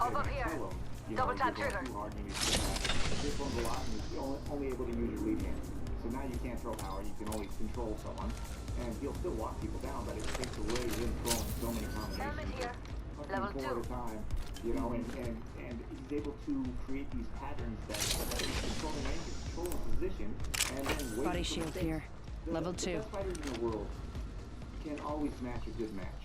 Hop up here. solo. Double tap you're going trigger. too hard and you get back. This one's a lot and you're only able to use your lead hand. So now you can't throw power, you can only control someone. And he'll still walk people down, but it takes away him throwing so many combinations. Helmet here. Level 2. At a time, and he's able to create these patterns that he's controlling range, controlling position, and then wait. Body shield here. Level 2. The best fighters in the world can always match a good match.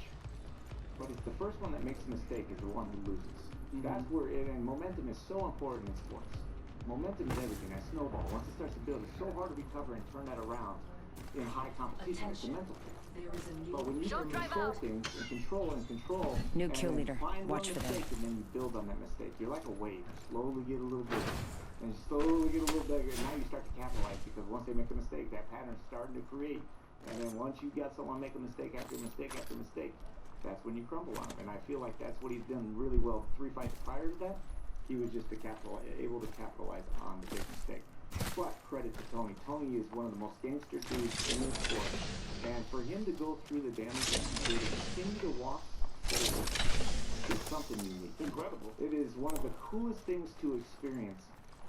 But it's the first one that makes a mistake is the one who loses. That's where and momentum is so important in sports. Momentum is everything. That snowball, once it starts to build, it's so hard to recover and turn that around in high competition. It's a mental thing. But when you can control things and control, New and kill then leader. find one Watch for them. mistake and then you build on that mistake. You're like a wave. Slowly get a little bigger. And slowly get a little bigger. And now you start to capitalize because once they make a mistake, that pattern's starting to create. And then once you got someone make a mistake after mistake after mistake, that's when you crumble on them. And I feel like that's what he's done really well. 3 fights prior to that, he was just able to capitalize on the big mistake. But credit to Tony. Tony is one of the most gangster dudes in this sport. And for him to go through the damage that he did and continue to walk forward is something unique. Incredible. It is one of the coolest things to experience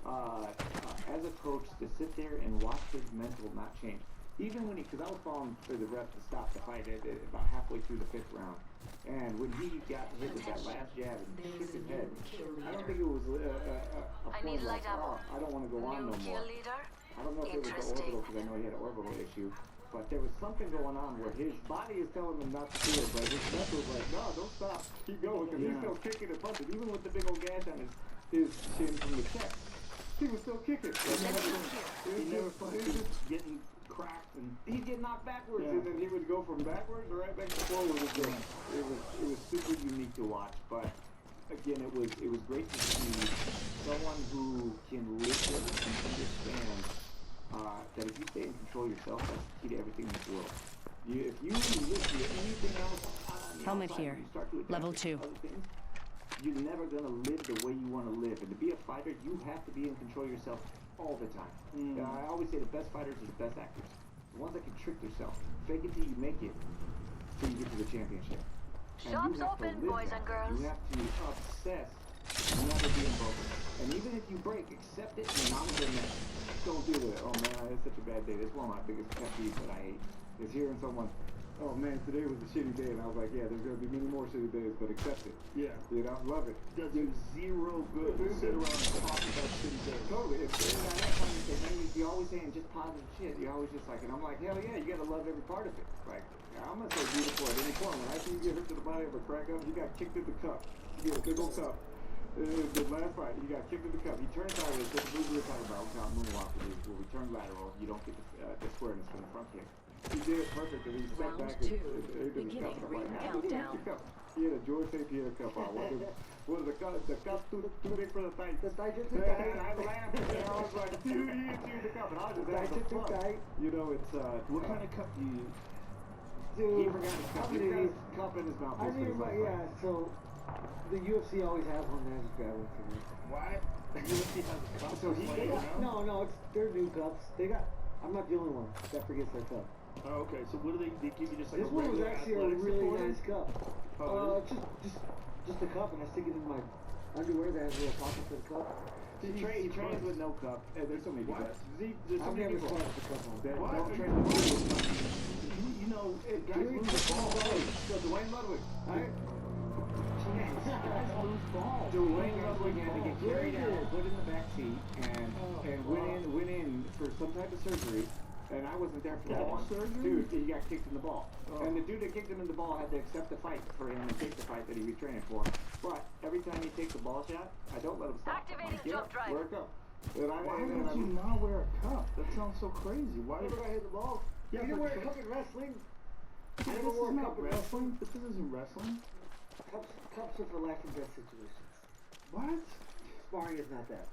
as a coach, to sit there and watch his mental not change. Even when because I was falling for the ref to stop the fight at about halfway through the 5th round. And when he got hit with that last jab and shook his head, I don't think it was a I need point like, light ammo. oh, I don't want to go on New no kill more. leader. I don't know if it was the Interesting. orbital, because I know he had an orbital issue, but there was something going on where his body is telling him not to do it, but his mental was like, no, don't stop, keep going, because he's still kicking and punching, even with the big old gash on his chin from the chest. He was still kicking. He never just getting cracked, and he'd get knocked backwards, and then he would go from backwards right back to forward again. It was super unique to watch, but again, it was great to see someone who can listen and understand that if you stay in control yourself, that's the key to everything in this world. If you listen to anything else on the Helmet outside, here. you start to adapt Level to 2. other things, you're never going to live the way you want to live. And to be a fighter, you have to be in control of yourself all the time. I always say the best fighters are the best actors. The ones that can trick themselves. Fake it till you make it, till you get to the championship. And Shop's you have to open, live boys that. and girls. You have to obsess, never being broken. And even if you break, accept it and not the next. Don't do it. Oh man, it's such a bad day. That's one of my biggest pet peeves that I hate. Is hearing someone, oh man, today was a shitty day, and I was like, yeah, there's gonna be many more shitty days, but accept it. Yeah. You know, love it. Does you zero good to sit around and talk about shitty days. Totally. If you're not that kind of thing, man, you're always saying just positive shit. You're always just like, and I'm like, hell yeah, you gotta love every part of it. Like, I'm gonna say beautiful at any point. When I see you get hit to the body of a crack up, you got kicked in the cup. You get a big old cup. The last fight, you got kicked in the cup. He turned sideways. The move we were talking about, count moonwalk, where we turn lateral. You don't get the squareness from the front kick. He did it perfect, and he stepped back and hit the cup. I'm like, how did he hit the cup? He had a George St. Pierre cup on. Was the cup too big for the tight? The tight is too tight. I laughed, and I was like, dude, he hit you the cup, and I was just having fun. Tight. You know, it's What kind of cup do you use? He forgot his cup. He got his cup in his mouth. I mean, yeah, so the UFC always has one that has grab one for me. What? The UFC has a cup. So he No, they're new cups. I'm not the only one that forgets their cup. Oh, okay. So what do they give you just like This a one was regular actually a athletic really supporter? nice cup. Oh, Just a cup, and I stick it in my underwear that has a little pocket for the cup. He trains with no cup. There's so many people. There's so I've many never people started the cup on. that What? don't train with no cup. You know, Guys lose the ball. So Dwayne Ludwig. Right? guys lose balls. Dwayne Ludwig had to get carried out, put in the back seat, and went in for some type of surgery. And I wasn't there for that Ball one. surgery? Dude, he got kicked in the ball. And the dude that kicked him in the ball had to accept the fight for him and take the fight that he was training for. But every time he takes a ball shot, I don't let him stop. Activating I'm like, jump drive. Wear a cup. And Why would you not wear a cup? That sounds so crazy. Why? Never got hit the ball. Yeah, You but wear a cup in wrestling? this I never is wore a not cup in wrestling. wrestling. This isn't wrestling. Cups are for life and death situations. What? Sparring is not that.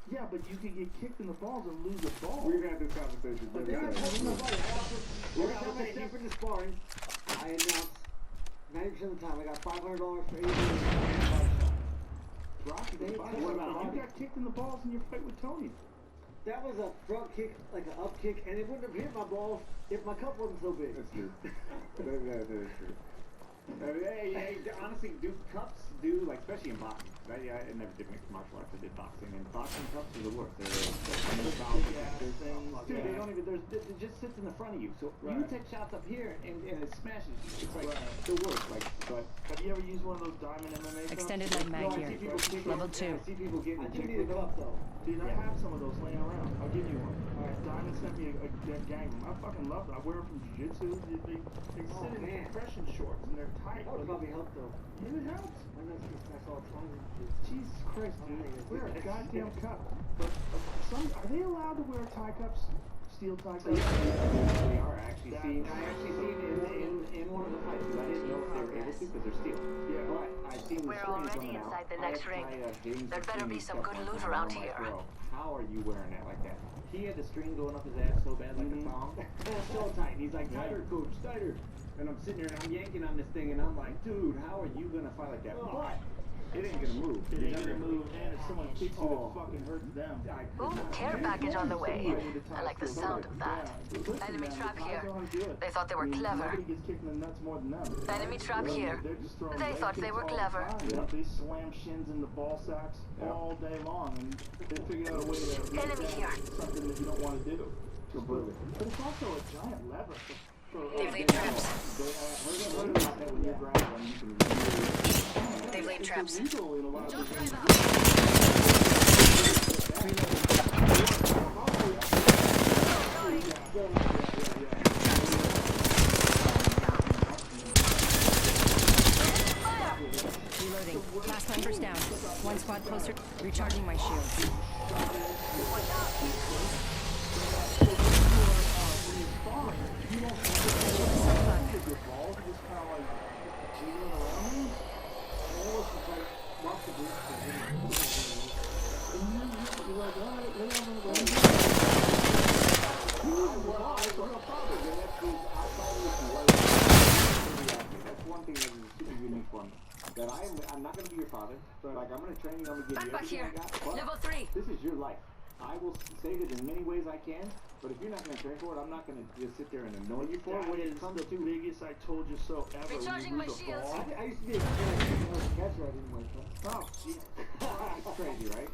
Yeah, but you can get kicked in the balls and lose a ball. We're gonna have this conversation. Every time I step into sparring, I announce 90% of the time I got $500 for 80 What about you got kicked in the balls in your fight with Tony? That was a front kick, like an up kick, and it wouldn't have hit my balls if my cup wasn't so big. That's true. That is true. Hey, honestly, do cups do, like, especially in boxing. I never did mixed martial arts. I did boxing, and boxing cups are the worst. Dude, they don't even. It just sits in the front of you. So you take shots up here, and it smashes you. It's like the worst. Like, but Have you ever used one of those diamond MMA cups? Extended leg mag here. Level 2. I see people getting I do need a cup though. Dude, I have some of those laying around. I'll give you one. Diamond sent me a gang of them. I fucking love them. I wear them from jiu-jitsu. They sit in man. compression shorts and they're tight. That would probably help though. It helps. My nuts get smashed all the time. Jesus Christ, dude. Wear a goddamn cup. But are they allowed to wear tie cups? Steel tie cups? They are actually seen. I actually seen in one of the fights. I didn't know if they were able to because they're steel. Yeah. But I seen the We're screen already coming out. inside the I next had ring. James There better be Sweeney some stuff good on loot time. around I'm like, here. bro, how are you wearing that like that? He had the string going up his ass so bad like a thong. So tight. And he's like, tighter, coach, tighter. And I'm sitting here and I'm yanking on this thing and I'm like, dude, how are you gonna fight like that? But it ain't gonna move. It ain't gonna move, and if someone kicks you, it fucking hurts them. Ooh, care package on the way. I like the sound of that. Enemy trap here. They thought they were clever. Nobody gets kicked in the nuts more than them. Enemy trap here. They're just throwing They leg thought they kicks were all the clever. time. They slam shins in the ball sacks all day long, and they figure out a way to make Enemy that here. something that you don't want to do. Completely. But it's also a giant lever for They've laid traps. When you grab them, you can really They've laid traps. illegal in a lot of these Reloading. Last members down. One squad closer. Recharging my shields. That's one thing that is a super unique one. That I'm not gonna be your father. Like I'm gonna train you. I'm gonna give you Back everything here. I got. But Level 3. this is your life. I will save it in many ways I can. But if you're not gonna train for it, I'm not gonna just sit there and annoy you for it. That When is it comes the to biggest I told you so ever. When Recharging you my lose a shields. ball. I used to be a catcher. I didn't wake up. oh, geez. It's crazy, right?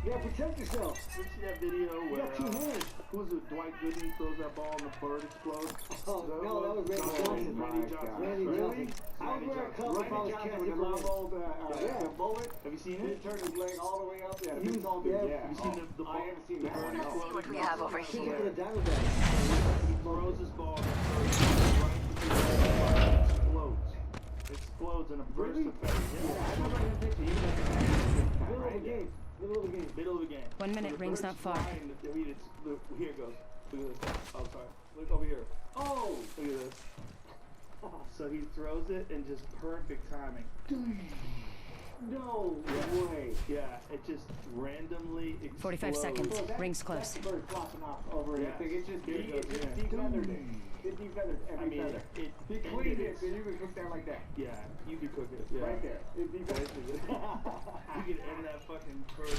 Yeah, protect yourself. You see that video You where got 2 hands. who's it? Dwight Goodman throws that ball and the bird explodes? Oh, no, that was Randy Johnson. Randy Johnson. Randy Really? Johnson. I was wearing a cup if I was Randy Johnson catching with the the long ball. old bullet. Have you seen He it? turned his leg all the way up. Yeah, He was all good. Yeah. Have you seen the I haven't seen that. bird No. Let's see what we have over Should here. look at the Diamondbacks. He throws his ball and the bird right between the legs, explodes. Explodes in a burst Really? of feathers. Yeah, Yeah. I remember him picture. He was like, Middle of the game. Middle of the game. Middle of the game. 1 minute, So the ring's bird's not far. flying, here it goes. Look at this. Oh, sorry. Look over here. Oh! Look at this. So he throws it and just perfect timing. No way. Yeah, it just randomly explodes. 45 seconds. Well, Ring's close. That's the bird flopping off over Yeah. your thing. It's just Here it goes, yeah. defeathered it. It defeathered I every mean, feather. it He cleaned it, and you could cook that like that. Yeah, you could cook it. Yeah. Right there. It defeathered it. You could end that fucking bird.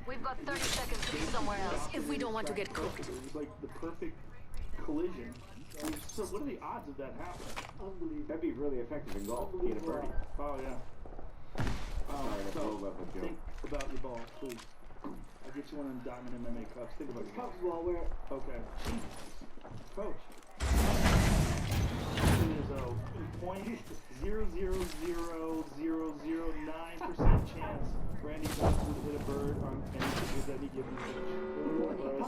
We've got 30 seconds to be somewhere else if we don't want to get cooked. It was like the perfect collision. I mean, so what are the odds of that happening? Unbelievable. That'd be really effective in golf. Get a birdie. Oh yeah. Alright, So roll up with Joe. think about your ball, please. I'll get you one of them diamond MMA cups. Think about It's your ball. comfortable. I'll wear it. Okay. Coach. There's a 0.00009% chance Randy Johnson would hit a bird on with any given pitch.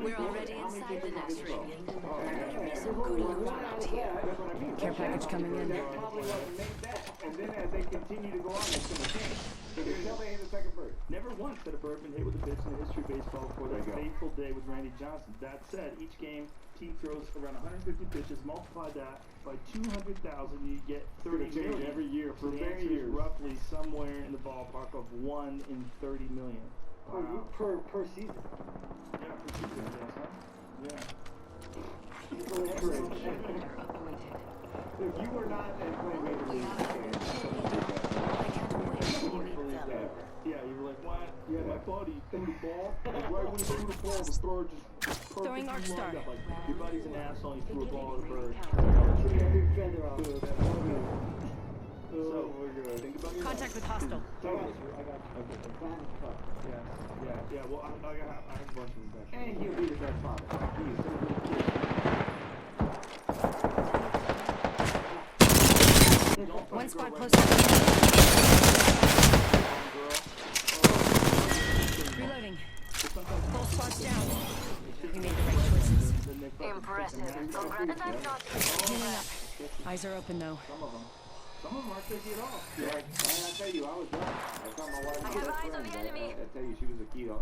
We're already inside the next ring. Better be some good loot around here. Care package coming in. That probably wasn't made that. And then as they continue to go on, it's going to change. So until they hit the second bird. Never once had a bird been hit with a pitch in the history of baseball before that fateful day with Randy Johnson. That said, each game, team throws around 150 pitches. Multiply that by 200,000, you get 30 It's gonna change million. every year for So the many answer is years. roughly somewhere in the ballpark of 1 in 30 million. Wow. Per season. Yeah, for 2 games, huh? Yeah. If you were not playing Major League and someone did that, I can't wait to I meet believe them. that Yeah, you were like, what? Yeah, my buddy threw the ball. Like, right when he threw the ball, the bird just perfectly Throwing Arc Star. lined up. Like, your buddy's an asshole, he threw a ball at a bird. Should have big fender off. So, think about your Contact with hostile. I got you. Okay. Plan is tough. Yeah, well, I have a bunch of them back. And he'll be the best father. He is so good. One squad closer. Reloading. Full squad's down. We made the right choices. Impressive. And I'm not. Healing up. Eyes are open though. Some of them aren't crazy at all. Yeah, I tell you, I was young. I saw my wife. I have eyes on the enemy. I tell you, she was a key to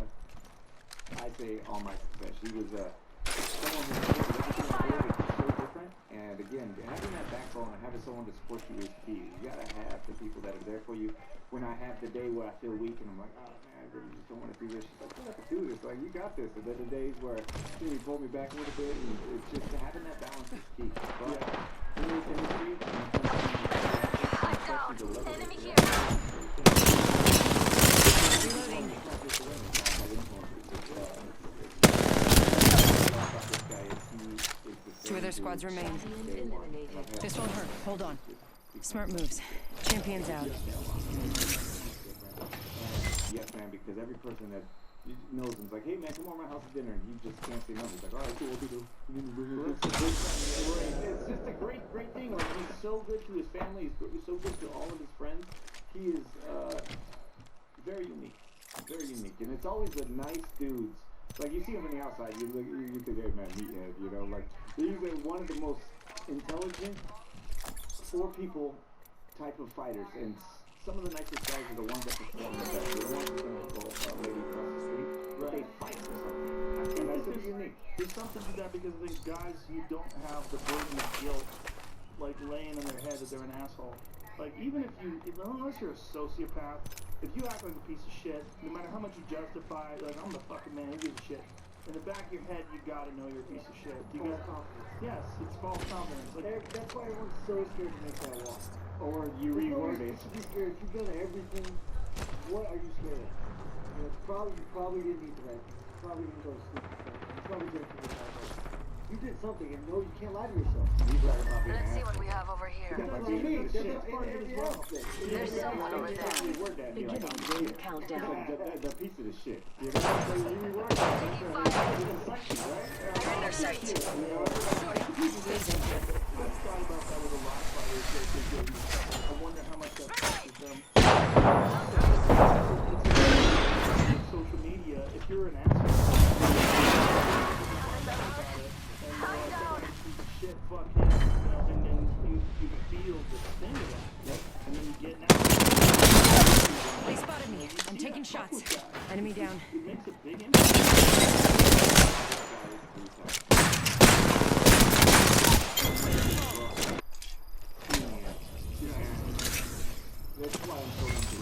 I say all my success. She was someone who did everything I did was so different. And again, having that backbone and having someone to support you is key. You gotta have the people that are there for you. When I have the day where I feel weak and I'm like, oh man, I really just don't want to do this. She's like, you have to do this. Like, you got this. And then the days where you pull me back a little bit, and it's just having that balance is key. But in this industry, Enemy here. Reloading. Two other squads remain. This won't hurt. Hold on. Smart moves. Champions out. Yes, man, because every person that knows him is like, hey, man, come on to my house for dinner, and he just can't say no. He's like, all right, cool, we'll do. It's just a great thing. Like, he's so good to his family. He's so good to all of his friends. He is very unique. Very unique. And it's always the nice dudes. Like, you see him on the outside, you think, hey, man, meathead, you know? Like, he's one of the most intelligent, for people type of fighters. And some of the nicest guys are the ones that perform the best. They're the ones that can go maybe across the street, but they fight for something. And that's unique. There's something to that because I think guys who don't have the burden of guilt, like laying on their head that they're an asshole. Like, even unless you're a sociopath, if you act like a piece of shit, no matter how much you justify, like, I'm the fucking man, who gives a shit? In the back of your head, you gotta know you're a piece of shit. False confidence. Yes, it's false confidence. Like, That's why everyone's so scared to make that walk. Or you reword it. Be scared. If you've done everything, what are you scared of? You know, you probably didn't eat right. You probably didn't go to sleep. You probably didn't do that. You did something, and no, you can't lie to yourself. He's right about being Let's see an what we have over here. That's what I mean. That's part of it as well. There's someone over there. Beginning countdown. The piece of the shit. You know, so you reword that. Taking fire. They're in their sight. Let's talk about that with a lot of fighters. I wonder how much that touches them. Social media, if you're an asshole, shit, fuck him, you know, and then you feel the sting of that, and then you get now. They spotted me. I'm taking shots. Enemy down. It makes a big impact.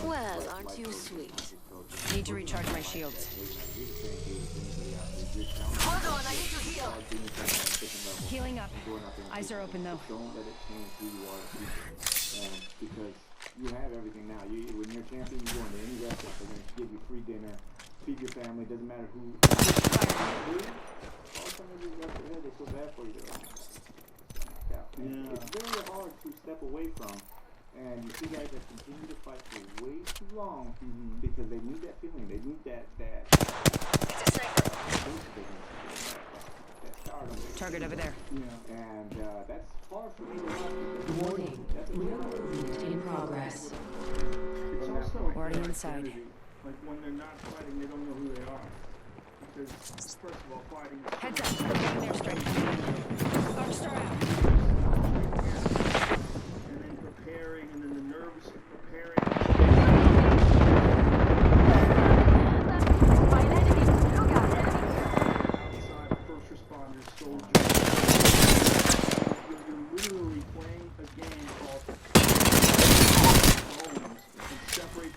Well, aren't you sweet? Need to recharge my shields. Hold on, I need to heal. Healing up. Eyes are open though. Don't let it change who you are in the future. Because you have everything now. When you're a champion, you go into any restaurant, they're going to give you free dinner, feed your family, doesn't matter who. All of a sudden, they feel bad for you. It's very hard to step away from. And you see guys that continue to fight for way too long because they need that feeling. They need that It's a sniper. Target over there. Yeah. And that's hard for me to watch. Warning. Movement in progress. It's also Already inside. Like when they're not fighting, they don't know who they are. Because first of all, fighting is Heads up. Taking airstrike. Arc Star out. and then preparing, and then the nerves of preparing. By an enemy. Look out, enemy. Outside, first responders, soldiers. You're literally playing a game called homes and separate